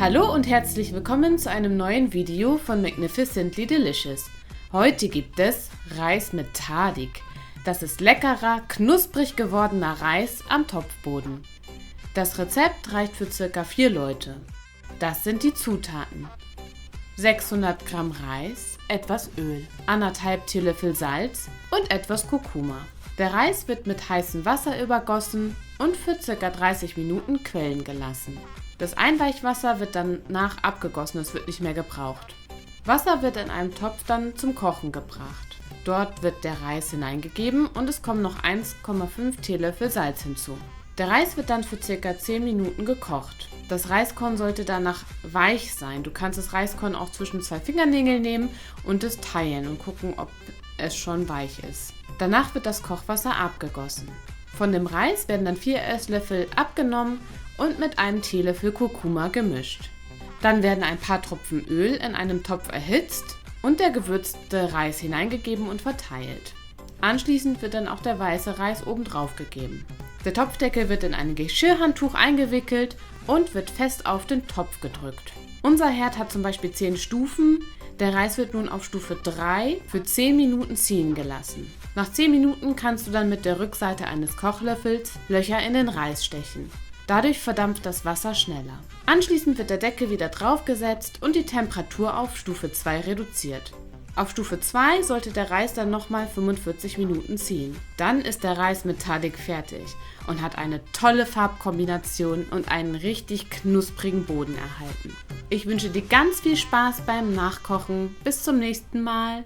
Hallo und herzlich willkommen zu einem neuen Video von Magnificently Delicious. Heute gibt es Reis mit Tahdig. Das ist leckerer, knusprig gewordener Reis am Topfboden. Das Rezept reicht für ca. 4 Leute. Das sind die Zutaten: 600 Gramm Reis, etwas Öl, 1,5 Teelöffel Salz und etwas Kurkuma. Der Reis wird mit heißem Wasser übergossen und für ca. 30 Minuten quellen gelassen. Das Einweichwasser wird danach abgegossen, es wird nicht mehr gebraucht. Wasser wird in einem Topf dann zum Kochen gebracht. Dort wird der Reis hineingegeben und es kommen noch 1,5 Teelöffel Salz hinzu. Der Reis wird dann für ca. 10 Minuten gekocht. Das Reiskorn sollte danach weich sein. Du kannst das Reiskorn auch zwischen 2 Fingernägeln nehmen und es teilen und gucken, ob es schon weich ist. Danach wird das Kochwasser abgegossen. Von dem Reis werden dann 4 Esslöffel abgenommen und mit einem Teelöffel Kurkuma gemischt. Dann werden ein paar Tropfen Öl in einem Topf erhitzt und der gewürzte Reis hineingegeben und verteilt. Anschließend wird dann auch der weiße Reis oben drauf gegeben. Der Topfdeckel wird in ein Geschirrhandtuch eingewickelt und wird fest auf den Topf gedrückt. Unser Herd hat zum Beispiel 10 Stufen. Der Reis wird nun auf Stufe 3 für 10 Minuten ziehen gelassen. Nach 10 Minuten kannst du dann mit der Rückseite eines Kochlöffels Löcher in den Reis stechen. Dadurch verdampft das Wasser schneller. Anschließend wird der Deckel wieder draufgesetzt und die Temperatur auf Stufe 2 reduziert. Auf Stufe 2 sollte der Reis dann nochmal 45 Minuten ziehen. Dann ist der Reis mit Tahdig fertig und hat eine tolle Farbkombination und einen richtig knusprigen Boden erhalten. Ich wünsche dir ganz viel Spaß beim Nachkochen. Bis zum nächsten Mal.